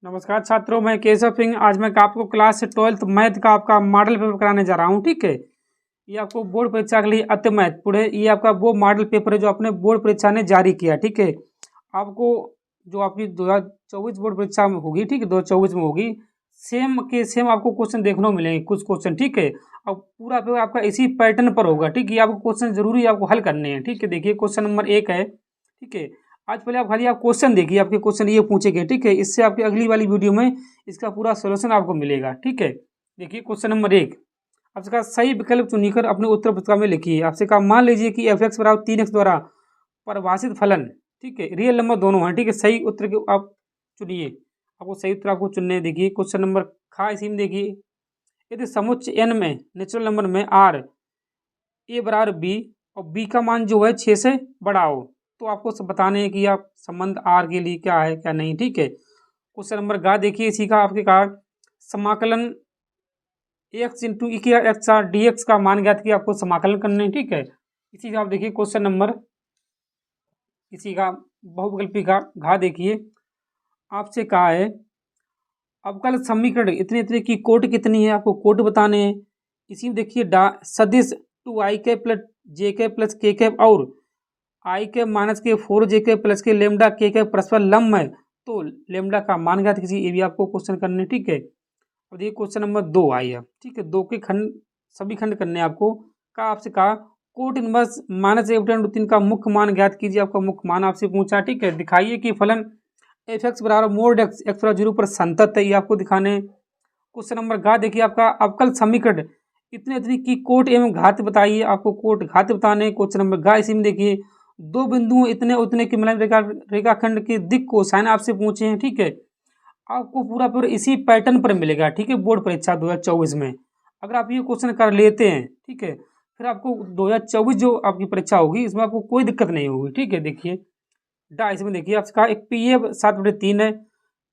नमस्कार छात्रों, मैं केशव सिंह। आज मैं आपको क्लास 12th मैथ का आपका मॉडल पेपर कराने जा रहा हूं। ठीक है, ये आपको बोर्ड परीक्षा के लिए अति महत्वपूर्ण है। ये आपका वो मॉडल पेपर है जो अपने बोर्ड परीक्षा ने जारी किया। ठीक है, आपको जो आपकी 2024 बोर्ड परीक्षा में होगी, ठीक है, 2024 में होगी, सेम के सेम आपको क्वेश्चन देखने को मिलेंगे कुछ क्वेश्चन। ठीक है, अब पूरा पेपर आपका इसी पैटर्न पर होगा। ठीक है, ये आपको क्वेश्चन जरूरी आपको हल करने हैं। ठीक है, देखिए क्वेश्चन नंबर 1 है। ठीक है, आज पहले आप खाली आप क्वेश्चन देखिए, आपके क्वेश्चन ये पूछे गए। ठीक है, इससे आपकी अगली वाली वीडियो में इसका पूरा सोल्यूशन आपको मिलेगा। ठीक है, देखिए क्वेश्चन नंबर 1, आपसे कहा सही विकल्प चुनकर अपने उत्तर पुस्तिका में लिखिए। आपसे कहा मान लीजिए कि एफ एक्स बराबर 3x द्वारा परिभाषित फलन, ठीक है, रियल नंबर दोनों हैं। ठीक है, सही उत्तर के आप चुनिए, आपको सही उत्तर आपको चुनने हैं। देखिए क्वेश्चन नंबर खा इसी में देखिए, यदि समुच्च n में नेचुरल नंबर में r a बराबर b और b का मान जो है 6 से बड़ा हो, तो आपको सब बताने हैं कि आप संबंध r के लिए क्या है क्या नहीं। ठीक है, क्वेश्चन नंबर गा देखिए, इसी का आपके कहा समाकलन एक्स इंटू ई के एक्स आर डी एक्स का मान ज्ञात किया, आपको समाकलन करने हैं। ठीक है, इसी का आप देखिए क्वेश्चन नंबर इसी का बहुविकल्पी का घा देखिए, आपसे कहा है अवकल समीकरण इतने इतने की कोट कितनी है, आपको कोट बताने हैं। इसी में देखिए सदिश 2i के प्लस जे के प्लस के कैप और आई के माइनस के 4 जे के प्लस के लेमडा के कैप परस्पर लंब है, तो लेमडा का मान ज्ञात कीजिए। ये भी आपको क्वेश्चन करने। ठीक है, और देखिए क्वेश्चन नंबर 2 आई है। ठीक है, दो के खंड सभी खंड करने हैं आपको। का आपसे कहा कोट इनवर्स -1/√3 का मुख्य मान ज्ञात कीजिए। आपका मुख्य मान आपसे पूछा। ठीक है, दिखाइए कि फलन एफ एक्स बराबर मोड एक्स एक्स बराबर 0 पर संतत है, ये आपको दिखाने। क्वेश्चन नंबर गा देखिए, आपका अवकल समीकरण इतने इतनी की कोट एवं घात बताइए, आपको कोट घात बताने। क्वेश्चन नंबर गा इसी में देखिए, दो बिंदुओं इतने उतने के मिलन रेखाखंड की दिक् को साइन आपसे पूछे हैं। ठीक है, आपको पूरा पूरा इसी पैटर्न पर मिलेगा। ठीक है, बोर्ड परीक्षा 2024 में अगर आप ये क्वेश्चन कर लेते हैं, ठीक है, फिर आपको 2024 जो आपकी परीक्षा होगी इसमें आपको कोई दिक्कत नहीं होगी। ठीक है, देखिए इसमें देखिए आपसे कहा एक पी ए 7/3 है,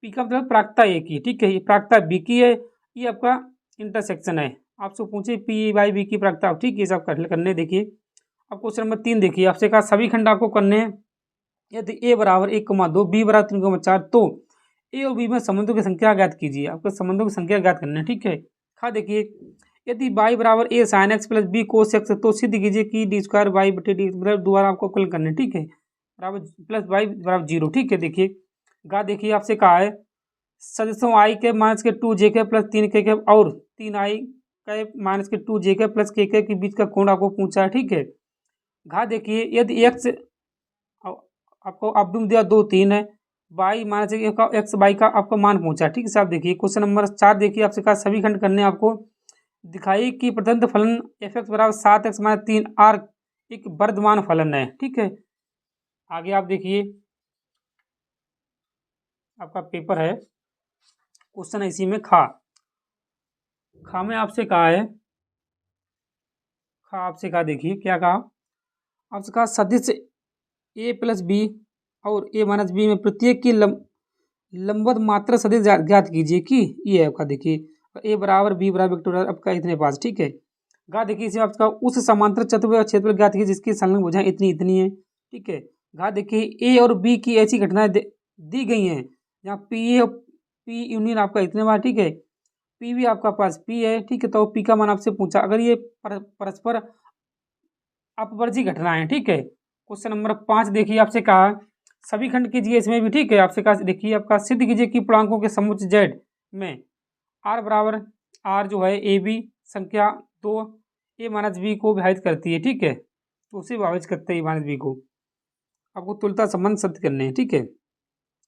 पी का मतलब प्राप्ता ए की। ठीक है, ये प्राप्ता बी की है, ये आपका इंटरसेक्शन है। आपसे पूछे पी बाई बी की प्राप्ता। ठीक है, ये सब करने। देखिए अब क्वेश्चन नंबर 3 देखिए, आपसे कहा सभी खंड आपको करने हैं। यदि ए बराबर 1,2 बी बराबर 3,4 तो ए और बी में संबंधों की संख्या ज्ञात कीजिए। आपको संबंधों की संख्या ज्ञात करना है। ठीक है, खा देखिए, यदि बाई बराबर a sine x plus b cos x तो सिद्ध कीजिए कि डी स्क्वायर बाई बटे डी दोबारा आपको कल करना है। ठीक है, बराबर प्लस बाई बराबर 0। ठीक है, देखिए गा देखिए, आपसे कहा है सदस्यों आई के माइनस के 2 जे के प्लस 3 के और 3i के माइनस के 2 जे के प्लस के बीच का कोण आपको पूछा है। ठीक है, घा देखिए, यदि एक्स आपको अब्दुम दिया 2 3 है, बाई माइनस एक्स बाई का आपका मान पूछा। ठीक है साहब, देखिए क्वेश्चन नंबर 4 देखिए, आपसे कहा सभी खंड करने आपको। दिखाइए कि प्रदत्त फलन एफ एक्स बराबर 7x-3 एक वर्धमान फलन है। ठीक है, आगे आप देखिए, आपका पेपर है, क्वेश्चन है इसी में खा में आपसे कहा है, खा आपसे कहा देखिए क्या कहा, आपसे कहा सदिश ए प्लस बी और ए माइनस बी में प्रत्येक की लंबवत मात्रा सदिश ज्ञात कीजिए कि ये है आपका। देखिए ए बराबर बी बराबर वेक्टर आपका इतने पास। ठीक है, गा देखिए इसे आपका उस समांतर चतुर्भुज क्षेत्रफल ज्ञात कीजिए जिसकी संलग्न भुजाएं इतनी इतनी है। ठीक है, गा देखिए ए और बी की ऐसी घटनाएं दी गई हैं जहाँ पी ए पी यूनियन आपका इतने बार। ठीक है, पी भी आपका पास पी है। ठीक है, तो पी का मान आपसे पूछा अगर ये परस्पर अपवर्जी घटनाएं। ठीक है, क्वेश्चन नंबर 5 देखिए, आपसे कहा सभी खंड कीजिए इसमें भी। ठीक है, आपसे कहा देखिए आपका सिद्ध कीजिए कि पूर्णांकों के समुच्च जेड में आर बराबर आर जो है ए बी संख्या 2 ए माइनस बी को विभाजित करती है। ठीक है, तो उसे विभाजित करते हैं ए माइनस बी को, आपको तुलता संबंध सिद्ध करने हैं। ठीक है,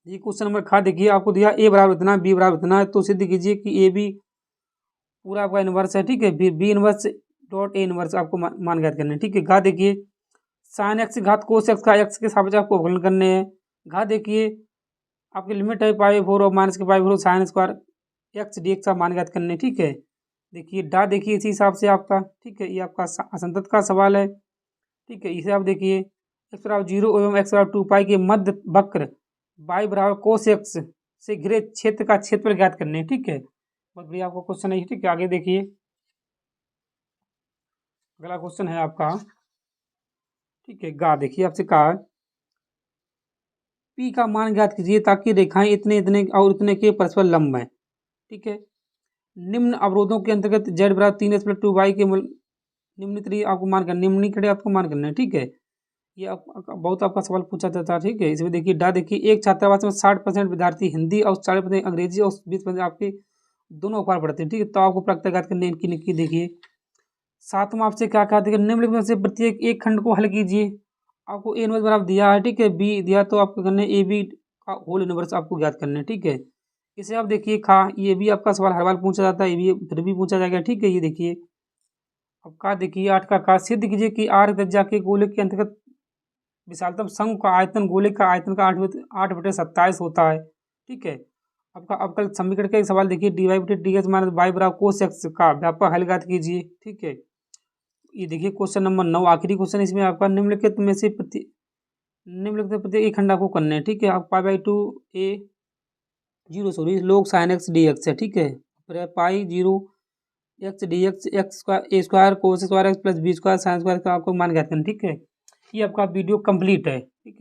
ये क्वेश्चन नंबर खा देखिए, आपको दिया ए बराबर इतना बी बराबर इतना है, तो सिद्ध कीजिए कि ए बी पूरा आपका इनवर्स है। ठीक है, फिर B inverse dot A inverse आपको मान ज्ञात करने हैं। ठीक है, घा देखिए साइन एक्स घात कोस एक्स का एक्स के सापेक्ष आपको अवकलन करने हैं। घा देखिए आपकी लिमिट है π/4 और माइनस के π/4 sine square x d x का मान ज्ञात करने। ठीक है, देखिए डा देखिए इसी हिसाब से आपका। ठीक है, ये आपका असंतत का सवाल है। ठीक है, इसे आप देखिए एक्स बराबर 0 एवं एक्स बराबर 2π के मध्य वक्र y बराबर कोस एक्स से घिरे क्षेत्र का क्षेत्रफल ज्ञात करने। ठीक है, बहुत बढ़िया आपको क्वेश्चन है। ठीक है, आगे देखिए अगला क्वेश्चन है आपका। ठीक है, गा देखिए आपसे कहा पी का मान ज्ञात कीजिए ताकि रेखाएं इतने इतने और इतने के परस्पर लंब हैं। ठीक है, निम्न अवरोधों के अंतर्गत जेड बराबर 3s+2y के निम्नलिखित आपको मान करना, निम्नलिखित आपको मान करना है। ठीक है, ये बहुत आपका सवाल पूछा जाता है। ठीक है, इसमें देखिए देखिए एक छात्रावास में 60% विद्यार्थी हिंदी और 40% अंग्रेजी और 20% आपके दोनों अखबार पढ़ते हैं। ठीक है, तो आपको प्रत्येक करने इनकी देखिए। सातवां आपसे क्या कहा था कि निम्नलिखित में से प्रत्येक एक खंड को हल कीजिए। आपको ए इनवर्स बराबर दिया है। ठीक है, बी दिया तो आपको करना है ए बी का होल इनवर्स आपको ज्ञात करना है। ठीक है, इसे आप देखिए ये भी आपका सवाल हर बार पूछा जाता है, ये भी फिर भी पूछा जाएगा। ठीक है, ये देखिए अब का देखिए 8 का सिद्ध कीजिए कि आर त्रिज्या के गोले के अंतर्गत विशालतम शंकु का आयतन गोले का आयतन का 8/27 होता है। ठीक है, आपका समीकरण का एक सवाल देखिए dy/dx - y बराबर cos x का व्यापक हल ज्ञात कीजिए। ठीक है, ये देखिए क्वेश्चन नंबर 9 आखिरी क्वेश्चन, इसमें आपका निम्नलिखित में से प्रत्येक एक खंड आपको करना है। ठीक है, आप π/2 a 0 sorry log sin x dx है। ठीक है, पाई 0 x dx x square cos square x plus b square sine square का आपको मान ज्ञात करना। ठीक है, ये आपका वीडियो कंप्लीट है। ठीक है।